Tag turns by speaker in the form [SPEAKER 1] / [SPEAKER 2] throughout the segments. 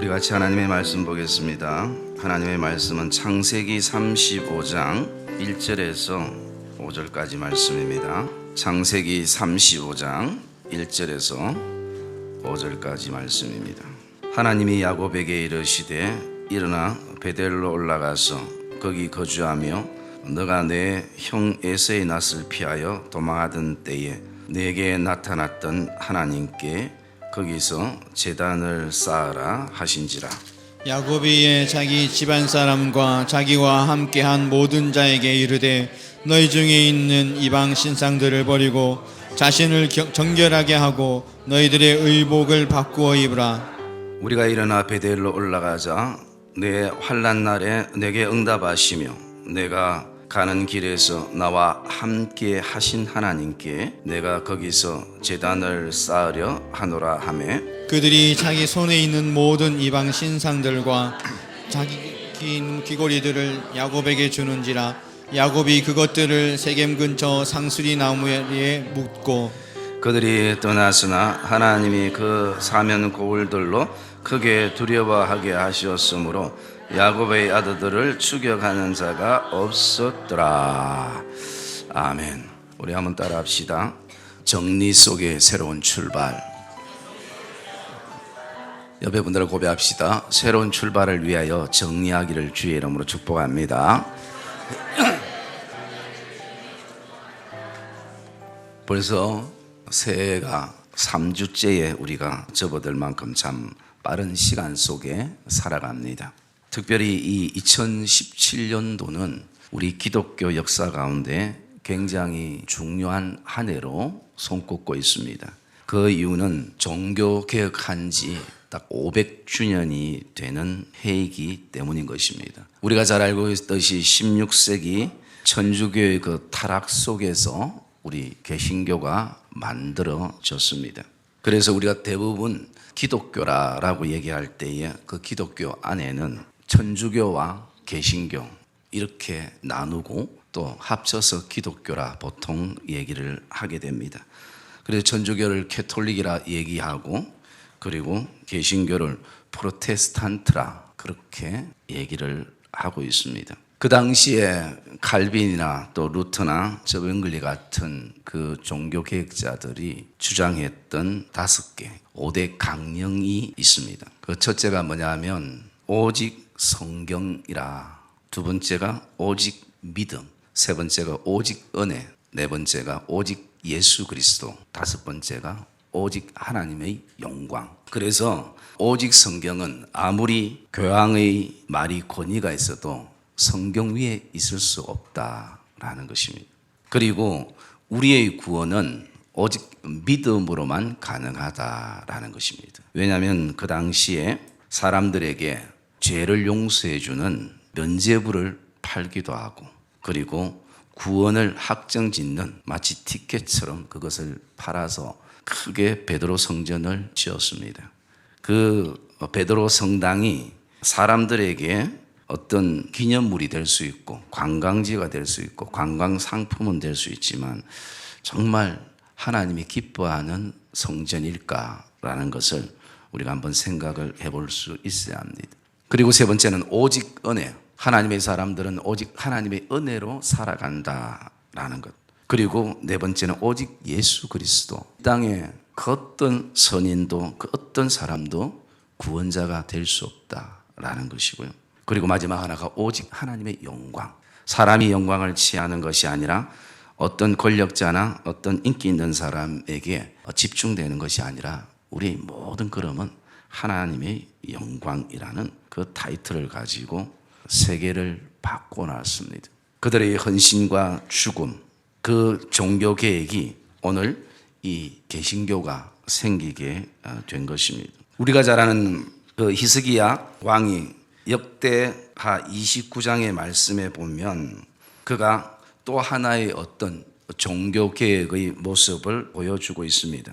[SPEAKER 1] 우리 같이 하나님의 말씀 보겠습니다. 하나님의 말씀은 창세기 35장 1절에서 5절까지 말씀입니다. 창세기 35장 1절에서 5절까지 말씀입니다. 하나님이 야곱에게 이르시되 일어나 베델로 올라가서 거기 거주하며 너가 내 형 에서의 낯을 피하여 도망하던 때에 내게 나타났던 하나님께 거기서 제단을 쌓으라 하신지라.
[SPEAKER 2] 야곱이 이에 자기 집안 사람과 자기와 함께한 모든 자에게 이르되 너희 중에 있는 이방 신상들을 버리고 자신을 정결하게 하고 너희들의 의복을 바꾸어 입으라.
[SPEAKER 1] 우리가 일어나 베델로 올라가자 내 환난 날에 내게 응답하시며 내가 가는 길에서 나와 함께 하신 하나님께 내가 거기서 제단을 쌓으려 하노라 하매
[SPEAKER 2] 그들이 자기 손에 있는 모든 이방 신상들과 자기 귀고리들을 야곱에게 주는지라. 야곱이 그것들을 세겜 근처 상수리 나무에 묻고
[SPEAKER 1] 그들이 떠났으나 하나님이 그 사면 고울들로 크게 두려워하게 하셨으므로 야곱의 아들들을 추격하는 자가 없었더라. 아멘. 우리 한번 따라합시다. 정리 속의 새로운 출발. 옆에 분들을 고백합시다. 새로운 출발을 위하여 정리하기를 주의 이름으로 축복합니다. 벌써 새해가 3주째에 우리가 접어들 만큼 참 빠른 시간 속에 살아갑니다. 특별히 이 2017년도는 우리 기독교 역사 가운데 굉장히 중요한 한 해로 손꼽고 있습니다. 그 이유는 종교개혁한 지 딱 500주년이 되는 해이기 때문인 것입니다. 우리가 잘 알고 있듯이 16세기 천주교의 그 타락 속에서 우리 개신교가 만들어졌습니다. 그래서 우리가 대부분 기독교라고 얘기할 때에 그 기독교 안에는 천주교와 개신교 이렇게 나누고 또 합쳐서 기독교라 보통 얘기를 하게 됩니다. 그래서 천주교를 캐톨릭이라 얘기하고 그리고 개신교를 프로테스탄트라 그렇게 얘기를 하고 있습니다. 그 당시에 칼빈이나 또 루터나 저병글리 같은 그 종교개혁자들이 주장했던 5개 5대 강령이 있습니다. 그 첫째가 뭐냐면 오직 성경이라, 두 번째가 오직 믿음, 세 번째가 오직 은혜, 네 번째가 오직 예수 그리스도, 다섯 번째가 오직 하나님의 영광. 그래서 오직 성경은 아무리 교황의 말이 권위가 있어도 성경 위에 있을 수 없다라는 것입니다. 그리고 우리의 구원은 오직 믿음으로만 가능하다라는 것입니다. 왜냐하면 그 당시에 사람들에게 죄를 용서해 주는 면죄부를 팔기도 하고 그리고 구원을 확정짓는 마치 티켓처럼 그것을 팔아서 크게 베드로 성전을 지었습니다. 그 베드로 성당이 사람들에게 어떤 기념물이 될 수 있고 관광지가 될 수 있고 관광 상품은 될 수 있지만 정말 하나님이 기뻐하는 성전일까라는 것을 우리가 한번 생각을 해볼 수 있어야 합니다. 그리고 세 번째는 오직 은혜. 하나님의 사람들은 오직 하나님의 은혜로 살아간다라는 것. 그리고 네 번째는 오직 예수 그리스도. 땅에 그 어떤 선인도 그 어떤 사람도 구원자가 될 수 없다라는 것이고요. 그리고 마지막 하나가 오직 하나님의 영광. 사람이 영광을 취하는 것이 아니라 어떤 권력자나 어떤 인기 있는 사람에게 집중되는 것이 아니라 우리 모든 걸음은 하나님의 영광이라는 그 타이틀을 가지고 세계를 바꿔놨습니다. 그들의 헌신과 죽음, 그 종교 계획이 오늘 이 개신교가 생기게 된 것입니다. 우리가 잘 아는 그 히스기야 왕이 역대하 29장의 말씀에 보면 그가 또 하나의 어떤 종교 개혁의 모습을 보여주고 있습니다.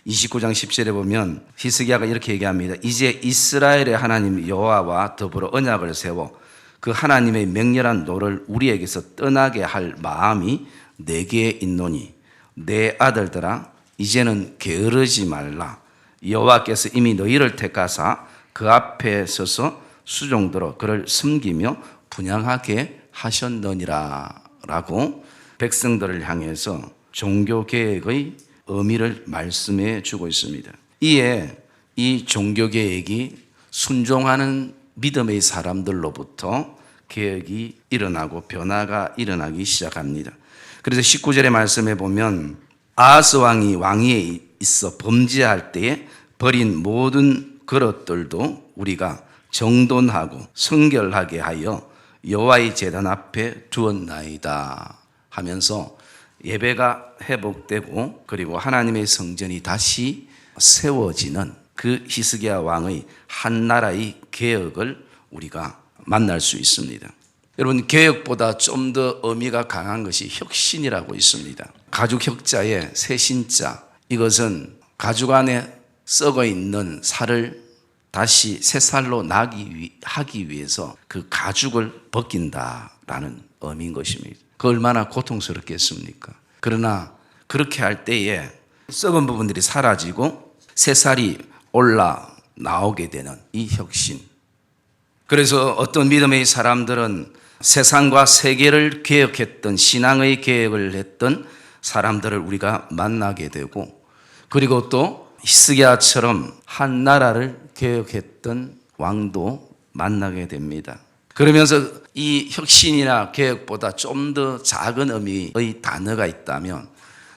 [SPEAKER 1] 29장 10절에 보면 히스기야가 이렇게 얘기합니다. 이제 이스라엘의 하나님 여호와와 더불어 언약을 세워 그 하나님의 맹렬한 노를 우리에게서 떠나게 할 마음이 내게 있노니 내 아들들아 이제는 게으르지 말라. 여호와께서 이미 너희를 택하사 그 앞에 서서 수종들어 그를 섬기며 분양하게 하셨느니라 라고 백성들을 향해서 종교개혁의 의미를 말씀해 주고 있습니다. 이에 이 종교개혁이 순종하는 믿음의 사람들로부터 개혁이 일어나고 변화가 일어나기 시작합니다. 그래서 19절의 말씀에 보면 아하스 왕이 왕위에 있어 범죄할 때에 버린 모든 그릇들도 우리가 정돈하고 성결하게 하여 여호와의 제단 앞에 두었나이다 하면서 예배가 회복되고 그리고 하나님의 성전이 다시 세워지는 그 히스기야 왕의 한 나라의 개혁을 우리가 만날 수 있습니다. 여러분, 개혁보다 좀 더 의미가 강한 것이 혁신이라고 있습니다. 가죽 혁자의 새신자, 이것은 가죽 안에 썩어 있는 살을 다시 새 살로 하기 위해서 그 가죽을 벗긴다라는 의미인 것입니다. 그 얼마나 고통스럽겠습니까? 그러나 그렇게 할 때에 썩은 부분들이 사라지고 새 살이 올라 나오게 되는 이 혁신. 그래서 어떤 믿음의 사람들은 세상과 세계를 개혁했던, 신앙의 개혁을 했던 사람들을 우리가 만나게 되고, 그리고 또 히스기야처럼 한 나라를 개혁했던 왕도 만나게 됩니다. 그러면서 이 혁신이나 개혁보다 좀 더 작은 의미의 단어가 있다면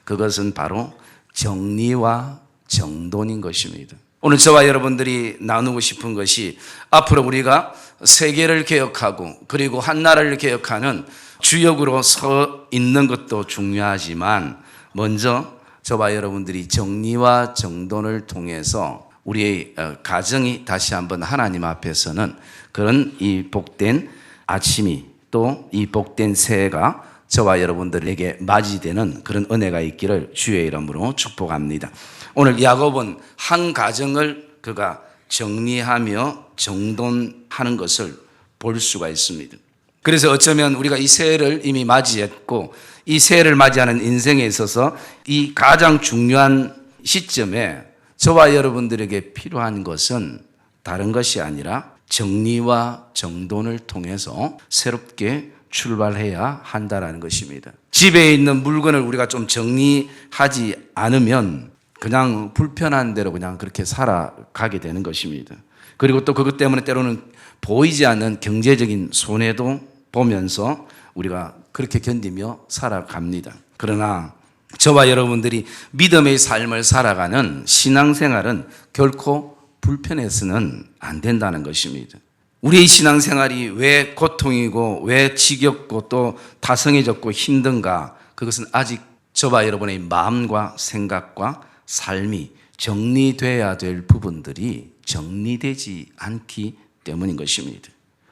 [SPEAKER 1] 그것은 바로 정리와 정돈인 것입니다. 오늘 저와 여러분들이 나누고 싶은 것이 앞으로 우리가 세계를 개혁하고 그리고 한 나라를 개혁하는 주역으로 서 있는 것도 중요하지만 먼저 저와 여러분들이 정리와 정돈을 통해서 우리의 가정이 다시 한번 하나님 앞에서는 그런 이 복된 아침이 또 이 복된 새해가 저와 여러분들에게 맞이되는 그런 은혜가 있기를 주의 이름으로 축복합니다. 오늘 야곱은 한 가정을 그가 정리하며 정돈하는 것을 볼 수가 있습니다. 그래서 어쩌면 우리가 이 새해를 이미 맞이했고 이 새해를 맞이하는 인생에 있어서 이 가장 중요한 시점에 저와 여러분들에게 필요한 것은 다른 것이 아니라 정리와 정돈을 통해서 새롭게 출발해야 한다라는 것입니다. 집에 있는 물건을 우리가 좀 정리하지 않으면 그냥 불편한 대로 그냥 그렇게 살아가게 되는 것입니다. 그리고 또 그것 때문에 때로는 보이지 않는 경제적인 손해도 보면서 우리가 그렇게 견디며 살아갑니다. 그러나 저와 여러분들이 믿음의 삶을 살아가는 신앙생활은 결코 불편해서는 안 된다는 것입니다. 우리의 신앙생활이 왜 고통이고 왜 지겹고 또 타성해졌고 힘든가? 그것은 아직 저와 여러분의 마음과 생각과 삶이 정리돼야 될 부분들이 정리되지 않기 때문인 것입니다.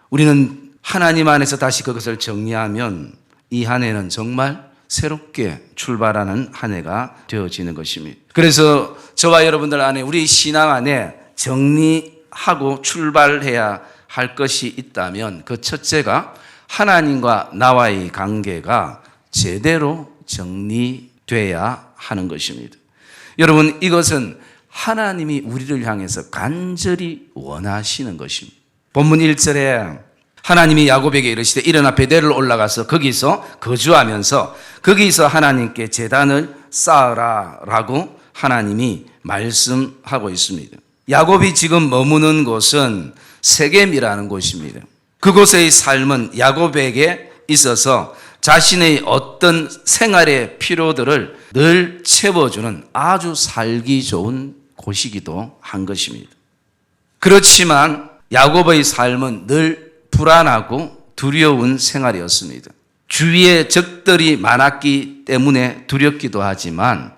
[SPEAKER 1] 우리는 하나님 안에서 다시 그것을 정리하면 이 한 해는 정말 새롭게 출발하는 한 해가 되어지는 것입니다. 그래서 저와 여러분들 안에 우리 신앙 안에 정리하고 출발해야 할 것이 있다면 그 첫째가 하나님과 나와의 관계가 제대로 정리돼야 하는 것입니다. 여러분, 이것은 하나님이 우리를 향해서 간절히 원하시는 것입니다. 본문 1절에 하나님이 야곱에게 이르시되 일어나 베델을 올라가서 거기서 거주하면서 거기서 하나님께 제단을 쌓으라 라고 하나님이 말씀하고 있습니다. 야곱이 지금 머무는 곳은 세겜이라는 곳입니다. 그곳의 삶은 야곱에게 있어서 자신의 어떤 생활의 필요들을 늘 채워주는 아주 살기 좋은 곳이기도 한 것입니다. 그렇지만 야곱의 삶은 늘 불안하고 두려운 생활이었습니다. 주위에 적들이 많았기 때문에 두렵기도 하지만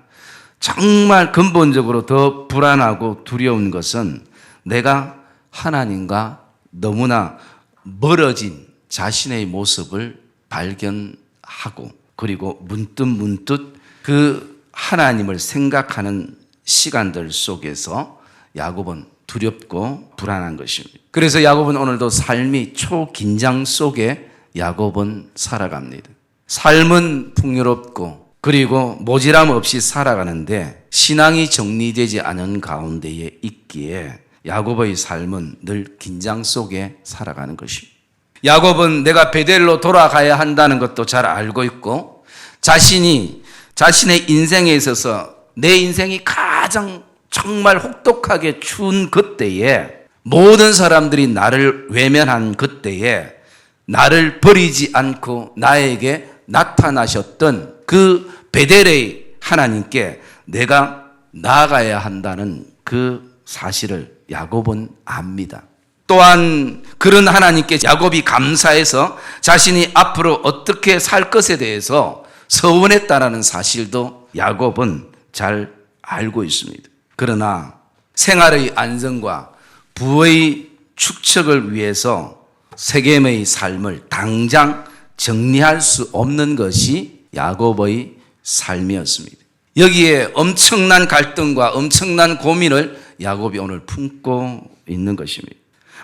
[SPEAKER 1] 정말 근본적으로 더 불안하고 두려운 것은 내가 하나님과 너무나 멀어진 자신의 모습을 발견하고 그리고 문득 그 하나님을 생각하는 시간들 속에서 야곱은 두렵고 불안한 것입니다. 그래서 야곱은 오늘도 삶이 초긴장 속에 야곱은 살아갑니다. 삶은 풍요롭고 그리고 모지람 없이 살아가는데 신앙이 정리되지 않은 가운데에 있기에 야곱의 삶은 늘 긴장 속에 살아가는 것입니다. 야곱은 내가 베델로 돌아가야 한다는 것도 잘 알고 있고 자신의 인생에 있어서 내 인생이 가장 정말 혹독하게 추운 그때에 모든 사람들이 나를 외면한 그때에 나를 버리지 않고 나에게 나타나셨던 그 베델의 하나님께 내가 나아가야 한다는 그 사실을 야곱은 압니다. 또한 그런 하나님께 야곱이 감사해서 자신이 앞으로 어떻게 살 것에 대해서 서원했다라는 사실도 야곱은 잘 알고 있습니다. 그러나 생활의 안정과 부의 축적을 위해서 세겜의 삶을 당장 정리할 수 없는 것이 야곱의 삶이었습니다. 여기에 엄청난 갈등과 엄청난 고민을 야곱이 오늘 품고 있는 것입니다.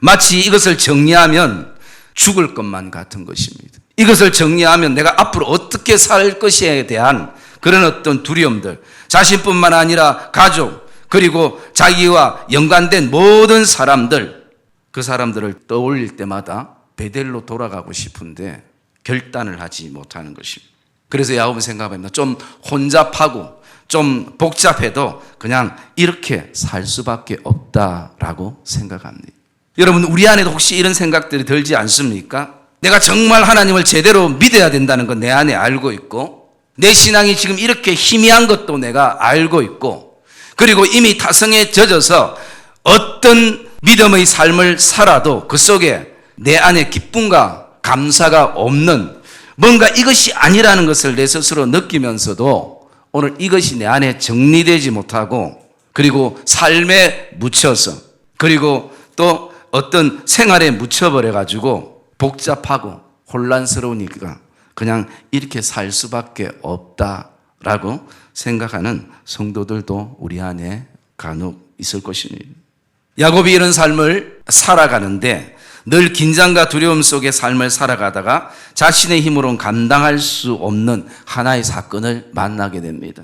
[SPEAKER 1] 마치 이것을 정리하면 죽을 것만 같은 것입니다. 이것을 정리하면 내가 앞으로 어떻게 살 것에 대한 그런 어떤 두려움들, 자신뿐만 아니라 가족, 그리고 자기와 연관된 모든 사람들, 그 사람들을 떠올릴 때마다 베델로 돌아가고 싶은데 결단을 하지 못하는 것입니다. 그래서 야곱은 생각합니다. 좀 혼잡하고 좀 복잡해도 그냥 이렇게 살 수밖에 없다라고 생각합니다. 여러분, 우리 안에도 혹시 이런 생각들이 들지 않습니까? 내가 정말 하나님을 제대로 믿어야 된다는 건 내 안에 알고 있고 내 신앙이 지금 이렇게 희미한 것도 내가 알고 있고 그리고 이미 타성에 젖어서 어떤 믿음의 삶을 살아도 그 속에 내 안에 기쁨과 감사가 없는 뭔가 이것이 아니라는 것을 내 스스로 느끼면서도 오늘 이것이 내 안에 정리되지 못하고 그리고 삶에 묻혀서 그리고 또 어떤 생활에 묻혀버려가지고 복잡하고 혼란스러우니까 그냥 이렇게 살 수밖에 없다라고 생각하는 성도들도 우리 안에 간혹 있을 것입니다. 야곱이 이런 삶을 살아가는데 늘 긴장과 두려움 속의 삶을 살아가다가 자신의 힘으로는 감당할 수 없는 하나의 사건을 만나게 됩니다.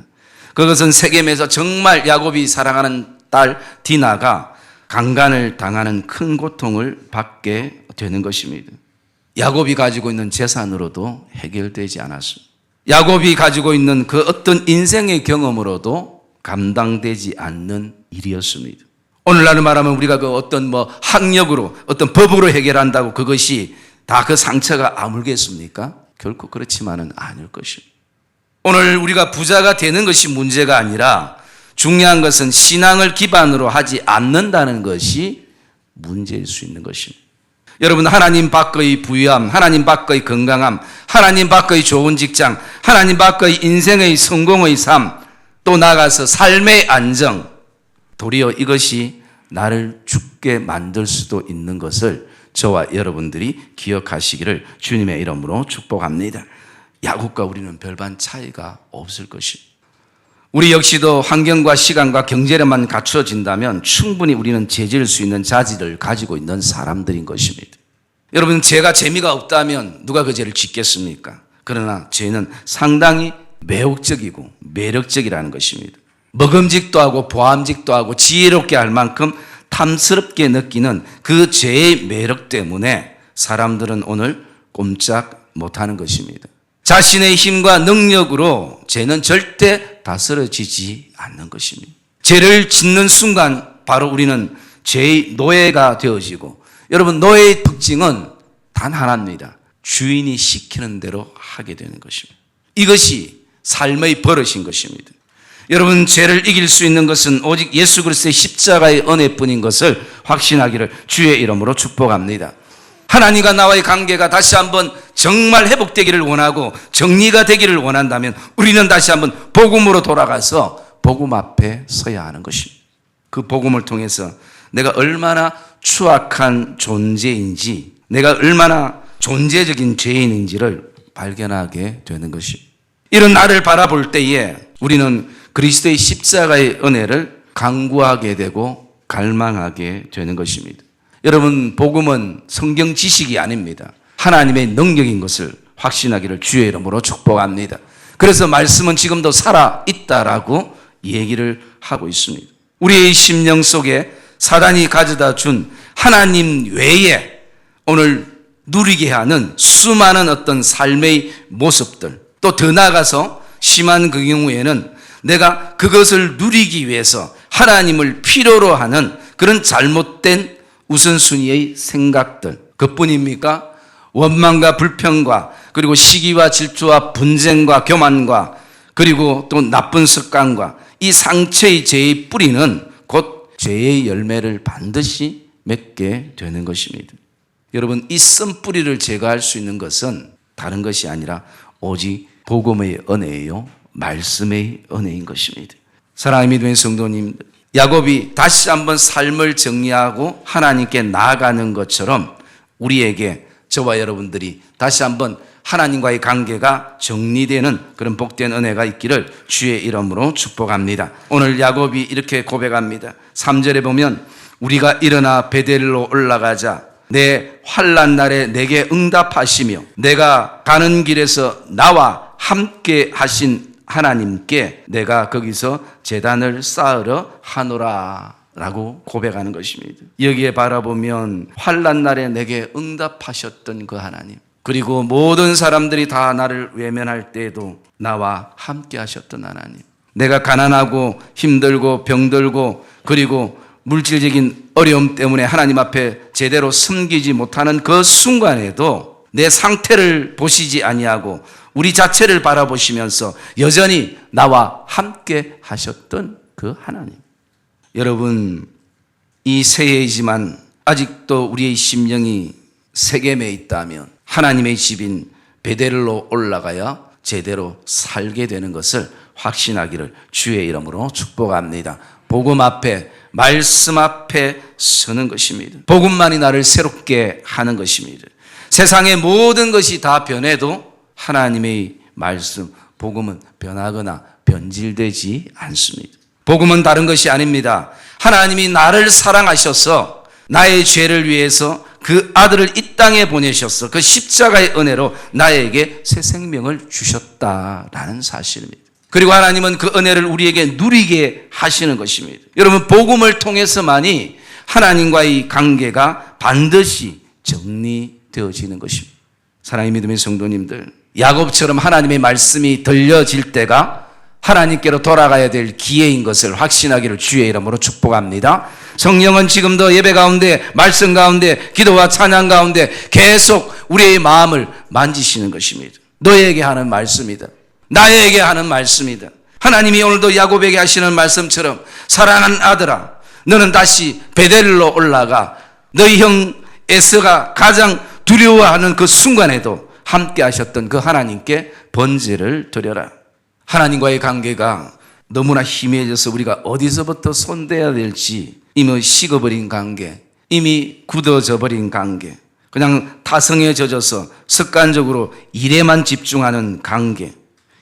[SPEAKER 1] 그것은 세겜에서 정말 야곱이 사랑하는 딸 디나가 강간을 당하는 큰 고통을 받게 되는 것입니다. 야곱이 가지고 있는 재산으로도 해결되지 않았습니다. 야곱이 가지고 있는 그 어떤 인생의 경험으로도 감당되지 않는 일이었습니다. 오늘날을 말하면 우리가 그 어떤 학력으로 어떤 법으로 해결한다고 그것이 다 그 상처가 아물겠습니까? 결코 그렇지만은 않을 것입니다. 오늘 우리가 부자가 되는 것이 문제가 아니라 중요한 것은 신앙을 기반으로 하지 않는다는 것이 문제일 수 있는 것입니다. 여러분, 하나님 밖의 부유함, 하나님 밖의 건강함, 하나님 밖의 좋은 직장, 하나님 밖의 인생의 성공의 삶, 또 나아가서 삶의 안정, 도리어 이것이 나를 죽게 만들 수도 있는 것을 저와 여러분들이 기억하시기를 주님의 이름으로 축복합니다. 야곱과 우리는 별반 차이가 없을 것입니다. 우리 역시도 환경과 시간과 경제력만 갖춰진다면 충분히 우리는 죄질 수 있는 자질을 가지고 있는 사람들인 것입니다. 여러분, 죄가 재미가 없다면 누가 그 죄를 짓겠습니까? 그러나 죄는 상당히 매혹적이고 매력적이라는 것입니다. 먹음직도 하고 보암직도 하고 지혜롭게 할 만큼 탐스럽게 느끼는 그 죄의 매력 때문에 사람들은 오늘 꼼짝 못하는 것입니다. 자신의 힘과 능력으로 죄는 절대 다스려지지 않는 것입니다. 죄를 짓는 순간 바로 우리는 죄의 노예가 되어지고, 여러분, 노예의 특징은 단 하나입니다. 주인이 시키는 대로 하게 되는 것입니다. 이것이 삶의 버릇인 것입니다. 여러분, 죄를 이길 수 있는 것은 오직 예수 그리스도의 십자가의 은혜뿐인 것을 확신하기를 주의 이름으로 축복합니다. 하나님과 나와의 관계가 다시 한번 정말 회복되기를 원하고 정리가 되기를 원한다면 우리는 다시 한번 복음으로 돌아가서 복음 앞에 서야 하는 것입니다. 그 복음을 통해서 내가 얼마나 추악한 존재인지, 내가 얼마나 존재적인 죄인인지를 발견하게 되는 것입니다. 이런 나를 바라볼 때에 우리는 그리스도의 십자가의 은혜를 간구하게 되고 갈망하게 되는 것입니다. 여러분, 복음은 성경 지식이 아닙니다. 하나님의 능력인 것을 확신하기를 주의 이름으로 축복합니다. 그래서 말씀은 지금도 살아있다라고 얘기를 하고 있습니다. 우리의 심령 속에 사단이 가져다 준 하나님 외에 오늘 누리게 하는 수많은 어떤 삶의 모습들, 또 더 나아가서 심한 그 경우에는 내가 그것을 누리기 위해서 하나님을 필요로 하는 그런 잘못된 우선순위의 생각들, 그뿐입니까? 원망과 불평과 그리고 시기와 질투와 분쟁과 교만과 그리고 또 나쁜 습관과 이 상처의 죄의 뿌리는 곧 죄의 열매를 반드시 맺게 되는 것입니다. 여러분, 이 쓴뿌리를 제거할 수 있는 것은 다른 것이 아니라 오직 복음의 은혜요, 말씀의 은혜인 것입니다. 사랑하는 믿음의 성도님들, 야곱이 다시 한번 삶을 정리하고 하나님께 나아가는 것처럼 우리에게, 저와 여러분들이 다시 한번 하나님과의 관계가 정리되는 그런 복된 은혜가 있기를 주의 이름으로 축복합니다. 오늘 야곱이 이렇게 고백합니다. 3절에 보면 우리가 일어나 베델로 올라가자 내 환난 날에 내게 응답하시며 내가 가는 길에서 나와 함께 하신 하나님께 내가 거기서 제단을 쌓으러 하노라 라고 고백하는 것입니다. 여기에 바라보면 환난 날에 내게 응답하셨던 그 하나님, 그리고 모든 사람들이 다 나를 외면할 때에도 나와 함께 하셨던 하나님, 내가 가난하고 힘들고 병들고 그리고 물질적인 어려움 때문에 하나님 앞에 제대로 섬기지 못하는 그 순간에도 내 상태를 보시지 아니하고 우리 자체를 바라보시면서 여전히 나와 함께 하셨던 그 하나님. 여러분, 이 새해이지만 아직도 우리의 심령이 세겜에 있다면 하나님의 집인 베델로 올라가야 제대로 살게 되는 것을 확신하기를 주의 이름으로 축복합니다. 복음 앞에, 말씀 앞에 서는 것입니다. 복음만이 나를 새롭게 하는 것입니다. 세상의 모든 것이 다 변해도 하나님의 말씀, 복음은 변하거나 변질되지 않습니다. 복음은 다른 것이 아닙니다. 하나님이 나를 사랑하셔서 나의 죄를 위해서 그 아들을 이 땅에 보내셔서 그 십자가의 은혜로 나에게 새 생명을 주셨다라는 사실입니다. 그리고 하나님은 그 은혜를 우리에게 누리게 하시는 것입니다. 여러분, 복음을 통해서만이 하나님과의 관계가 반드시 정리되어지는 것입니다. 사랑의 믿음의 성도님들, 야곱처럼 하나님의 말씀이 들려질 때가 하나님께로 돌아가야 될 기회인 것을 확신하기를 주의 이름으로 축복합니다. 성령은 지금도 예배 가운데, 말씀 가운데, 기도와 찬양 가운데 계속 우리의 마음을 만지시는 것입니다. 너에게 하는 말씀이다. 나에게 하는 말씀이다. 하나님이 오늘도 야곱에게 하시는 말씀처럼 사랑하는 아들아, 너는 다시 베델로 올라가 너희 형 에서가 가장 두려워하는 그 순간에도 함께 하셨던 그 하나님께 번제를 드려라. 하나님과의 관계가 너무나 희미해져서 우리가 어디서부터 손대야 될지 이미 식어버린 관계, 이미 굳어져 버린 관계, 그냥 타성에 젖어서 습관적으로 일에만 집중하는 관계,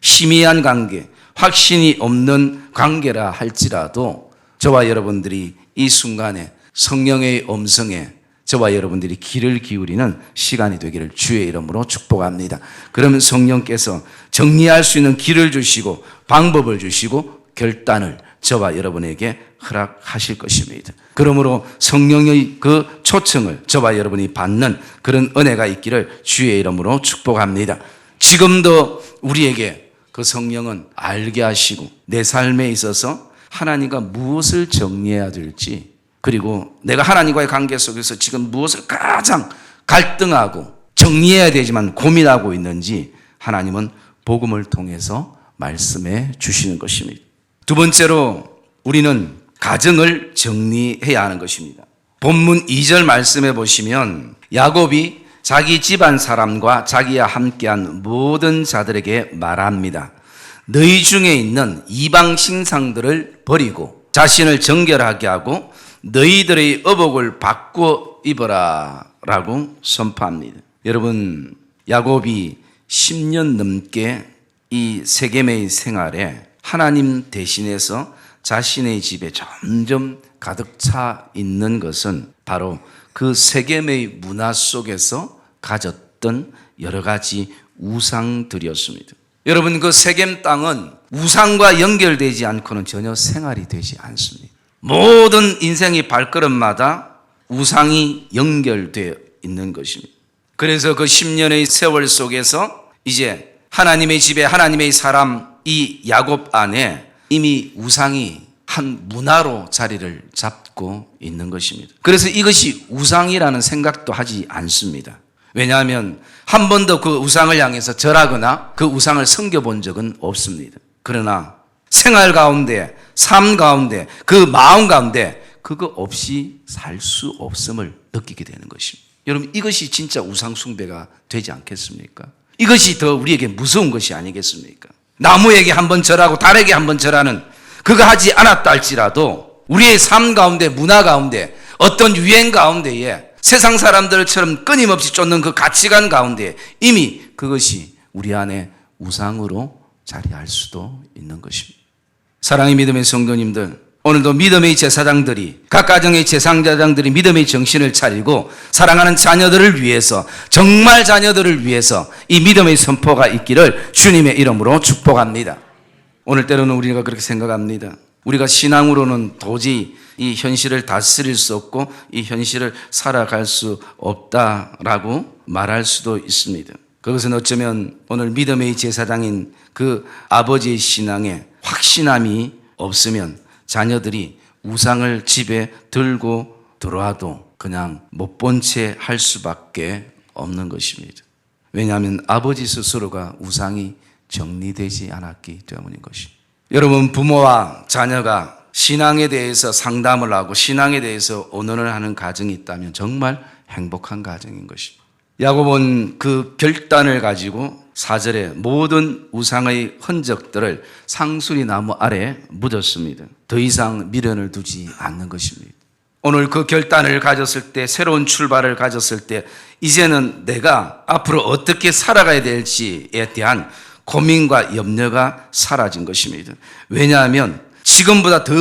[SPEAKER 1] 희미한 관계, 확신이 없는 관계라 할지라도 저와 여러분들이 이 순간에 성령의 음성에 저와 여러분들이 귀를 기울이는 시간이 되기를 주의 이름으로 축복합니다. 그러면 성령께서 정리할 수 있는 길을 주시고 방법을 주시고 결단을 저와 여러분에게 허락하실 것입니다. 그러므로 성령의 그 초청을 저와 여러분이 받는 그런 은혜가 있기를 주의 이름으로 축복합니다. 지금도 우리에게 그 성령은 알게 하시고 내 삶에 있어서 하나님과 무엇을 정리해야 될지, 그리고 내가 하나님과의 관계 속에서 지금 무엇을 가장 갈등하고 정리해야 되지만 고민하고 있는지 하나님은 복음을 통해서 말씀해 주시는 것입니다. 두 번째로 우리는 가정을 정리해야 하는 것입니다. 본문 2절 말씀해 보시면 야곱이 자기 집안 사람과 자기와 함께한 모든 자들에게 말합니다. 너희 중에 있는 이방 신상들을 버리고 자신을 정결하게 하고 너희들의 의복을 바꿔 입어라 라고 선포합니다. 여러분, 야곱이 10년 넘게 이 세겜의 생활에 하나님 대신해서 자신의 집에 점점 가득 차 있는 것은 바로 그 세겜의 문화 속에서 가졌던 여러 가지 우상들이었습니다. 여러분, 그 세겜 땅은 우상과 연결되지 않고는 전혀 생활이 되지 않습니다. 모든 인생의 발걸음마다 우상이 연결되어 있는 것입니다. 그래서 그 10년의 세월 속에서 이제 하나님의 집에 하나님의 사람 이 야곱 안에 이미 우상이 한 문화로 자리를 잡고 있는 것입니다. 그래서 이것이 우상이라는 생각도 하지 않습니다. 왜냐하면 한 번도 그 우상을 향해서 절하거나 그 우상을 섬겨본 적은 없습니다. 그러나 생활 가운데, 삶 가운데, 그 마음 가운데 그거 없이 살 수 없음을 느끼게 되는 것입니다. 여러분, 이것이 진짜 우상 숭배가 되지 않겠습니까? 이것이 더 우리에게 무서운 것이 아니겠습니까? 나무에게 한번 절하고 달에게 한번 절하는 그거 하지 않았다 할지라도 우리의 삶 가운데, 문화 가운데, 어떤 유행 가운데에 세상 사람들처럼 끊임없이 쫓는 그 가치관 가운데 이미 그것이 우리 안에 우상으로 자리할 수도 있는 것입니다. 사랑의 믿음의 성도님들, 오늘도 믿음의 제사장들이, 각 가정의 제사장들이 믿음의 정신을 차리고 사랑하는 자녀들을 위해서, 정말 자녀들을 위해서 이 믿음의 선포가 있기를 주님의 이름으로 축복합니다. 오늘 때로는 우리가 그렇게 생각합니다. 우리가 신앙으로는 도저히 이 현실을 다스릴 수 없고 이 현실을 살아갈 수 없다라고 말할 수도 있습니다. 그것은 어쩌면 오늘 믿음의 제사장인 그 아버지의 신앙에 확신함이 없으면 자녀들이 우상을 집에 들고 들어와도 그냥 못 본 채 할 수밖에 없는 것입니다. 왜냐하면 아버지 스스로가 우상이 정리되지 않았기 때문인 것입니다. 여러분, 부모와 자녀가 신앙에 대해서 상담을 하고 신앙에 대해서 언언을 하는 가정이 있다면 정말 행복한 가정인 것입니다. 야곱은 그 결단을 가지고 4절에 모든 우상의 흔적들을 상수리 나무 아래 묻었습니다. 더 이상 미련을 두지 않는 것입니다. 오늘 그 결단을 가졌을 때, 새로운 출발을 가졌을 때 이제는 내가 앞으로 어떻게 살아가야 될지에 대한 고민과 염려가 사라진 것입니다. 왜냐하면 지금보다 더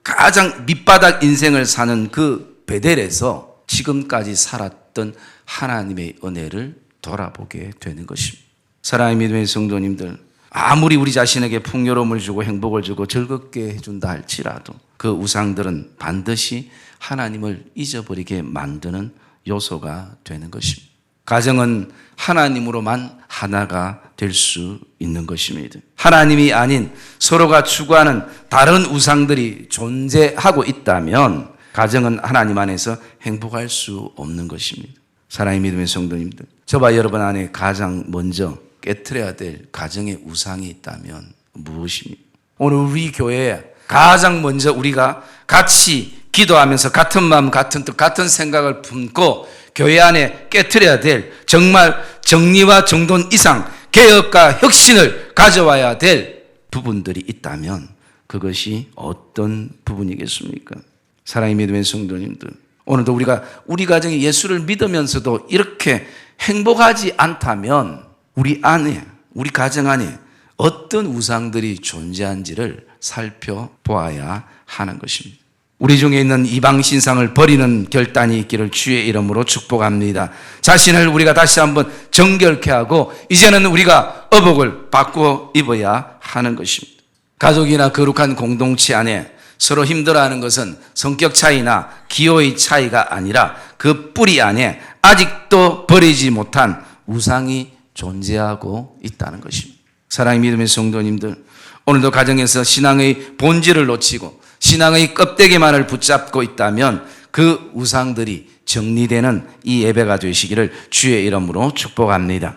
[SPEAKER 1] 가장 밑바닥 인생을 사는 그 베델에서 지금까지 살았던 하나님의 은혜를 돌아보게 되는 것입니다. 사랑의 믿음의 성도님들, 아무리 우리 자신에게 풍요로움을 주고 행복을 주고 즐겁게 해준다 할지라도 그 우상들은 반드시 하나님을 잊어버리게 만드는 요소가 되는 것입니다. 가정은 하나님으로만 하나가 될 수 있는 것입니다. 하나님이 아닌 서로가 추구하는 다른 우상들이 존재하고 있다면 가정은 하나님 안에서 행복할 수 없는 것입니다. 사랑의 믿음의 성도님들, 저와 여러분 안에 가장 먼저 깨트려야 될 가정의 우상이 있다면 무엇입니까? 오늘 우리 교회에 가장 먼저 우리가 같이 기도하면서 같은 마음, 같은 뜻, 같은 생각을 품고 교회 안에 깨트려야 될 정말 정리와 정돈 이상 개혁과 혁신을 가져와야 될 부분들이 있다면 그것이 어떤 부분이겠습니까? 사랑의 믿음의 성도님들, 오늘도 우리가 우리 가정이 예수를 믿으면서도 이렇게 행복하지 않다면 우리 안에, 우리 가정 안에 어떤 우상들이 존재한지를 살펴보아야 하는 것입니다. 우리 중에 있는 이방 신상을 버리는 결단이 있기를 주의 이름으로 축복합니다. 자신을 우리가 다시 한번 정결케 하고 이제는 우리가 의복을 바꾸어 입어야 하는 것입니다. 가족이나 거룩한 공동체 안에 서로 힘들어하는 것은 성격 차이나 기호의 차이가 아니라 그 뿌리 안에 아직도 버리지 못한 우상이 존재하고 있다는 것입니다. 사랑의 믿음의 성도님들, 오늘도 가정에서 신앙의 본질을 놓치고 신앙의 껍데기만을 붙잡고 있다면 그 우상들이 정리되는 이 예배가 되시기를 주의 이름으로 축복합니다.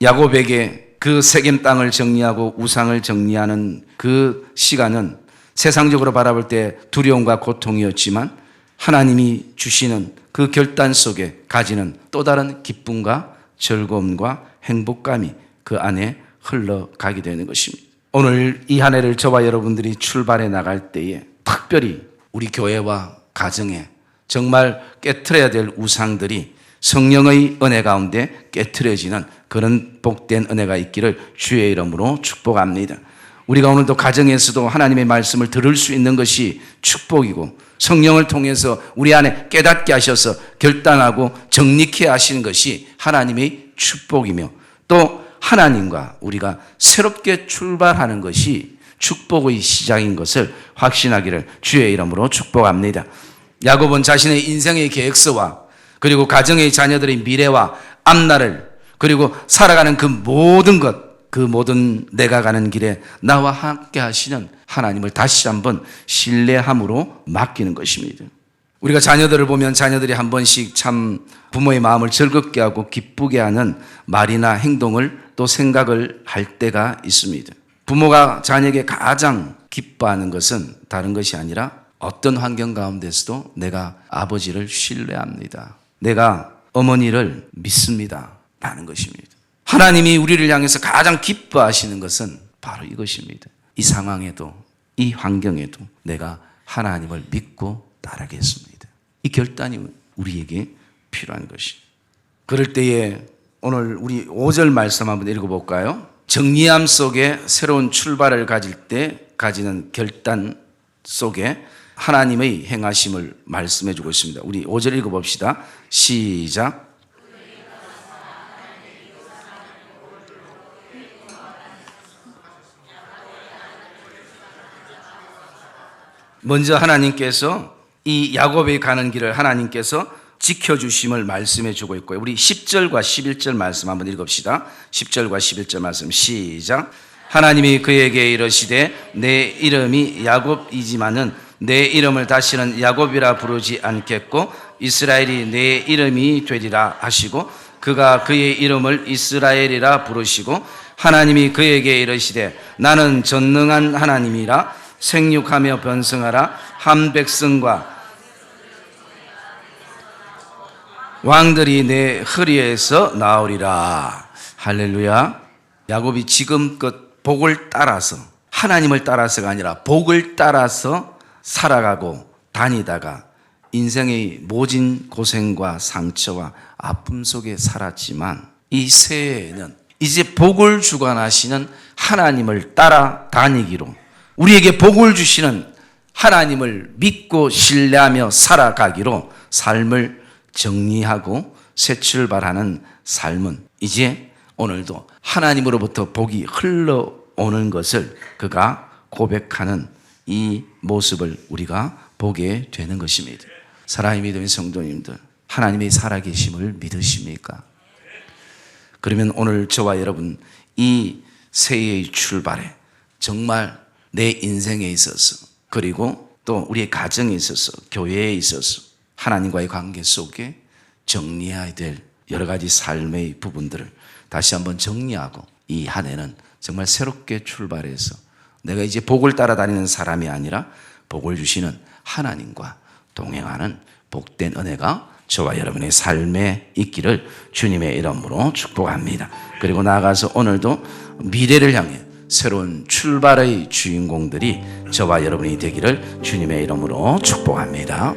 [SPEAKER 1] 야곱에게 그 세겜 땅을 정리하고 우상을 정리하는 그 시간은 세상적으로 바라볼 때 두려움과 고통이었지만 하나님이 주시는 그 결단 속에 가지는 또 다른 기쁨과 즐거움과 행복감이 그 안에 흘러가게 되는 것입니다. 오늘 이 한 해를 저와 여러분들이 출발해 나갈 때에 특별히 우리 교회와 가정에 정말 깨트려야 될 우상들이 성령의 은혜 가운데 깨트려지는 그런 복된 은혜가 있기를 주의 이름으로 축복합니다. 우리가 오늘도 가정에서도 하나님의 말씀을 들을 수 있는 것이 축복이고 성령을 통해서 우리 안에 깨닫게 하셔서 결단하고 정리케 하시는 것이 하나님의 축복이며 또 하나님과 우리가 새롭게 출발하는 것이 축복의 시작인 것을 확신하기를 주의 이름으로 축복합니다. 야곱은 자신의 인생의 계획서와 그리고 가정의 자녀들의 미래와 앞날을 그리고 살아가는 그 모든 것, 그 모든 내가 가는 길에 나와 함께 하시는 하나님을 다시 한번 신뢰함으로 맡기는 것입니다. 우리가 자녀들을 보면 자녀들이 한 번씩 참 부모의 마음을 즐겁게 하고 기쁘게 하는 말이나 행동을 또 생각을 할 때가 있습니다. 부모가 자녀에게 가장 기뻐하는 것은 다른 것이 아니라 어떤 환경 가운데서도 내가 아버지를 신뢰합니다. 내가 어머니를 믿습니다. 라는 것입니다. 하나님이 우리를 향해서 가장 기뻐하시는 것은 바로 이것입니다. 이 상황에도 이 환경에도 내가 하나님을 믿고 따르겠습니다. 이 결단이 우리에게 필요한 것입니다. 그럴 때에 오늘 우리 5절 말씀 한번 읽어볼까요? 정리함 속에 새로운 출발을 가질 때 가지는 결단 속에 하나님의 행하심을 말씀해 주고 있습니다. 우리 5절 읽어봅시다. 시작. 먼저 하나님께서 이 야곱이 가는 길을 하나님께서 지켜주심을 말씀해 주고 있고요. 우리 10절과 11절 말씀 한번 읽읍시다. 10절과 11절 말씀 시작. 하나님이 그에게 이르시되 내 이름이 야곱이지만은 내 이름을 다시는 야곱이라 부르지 않겠고 이스라엘이 내 이름이 되리라 하시고 그가 그의 이름을 이스라엘이라 부르시고 하나님이 그에게 이르시되 나는 전능한 하나님이라 생육하며 번성하라 한 백성과 왕들이 내 허리에서 나오리라. 할렐루야. 야곱이 지금껏 복을 따라서 하나님을 따라서가 아니라 복을 따라서 살아가고 다니다가 인생의 모진 고생과 상처와 아픔 속에 살았지만 이 새해에는 이제 복을 주관하시는 하나님을 따라 다니기로 우리에게 복을 주시는 하나님을 믿고 신뢰하며 살아가기로 삶을 정리하고 새 출발하는 삶은 이제 오늘도 하나님으로부터 복이 흘러오는 것을 그가 고백하는 이 모습을 우리가 보게 되는 것입니다. 사랑의 믿음의 성도님들, 하나님의 살아계심을 믿으십니까? 그러면 오늘 저와 여러분 이 새해의 출발에 정말 내 인생에 있어서 그리고 또 우리의 가정에 있어서 교회에 있어서 하나님과의 관계 속에 정리해야 될 여러 가지 삶의 부분들을 다시 한번 정리하고 이 한 해는 정말 새롭게 출발해서 내가 이제 복을 따라다니는 사람이 아니라 복을 주시는 하나님과 동행하는 복된 은혜가 저와 여러분의 삶에 있기를 주님의 이름으로 축복합니다. 그리고 나아가서 오늘도 미래를 향해 새로운 출발의 주인공들이 저와 여러분이 되기를 주님의 이름으로 축복합니다.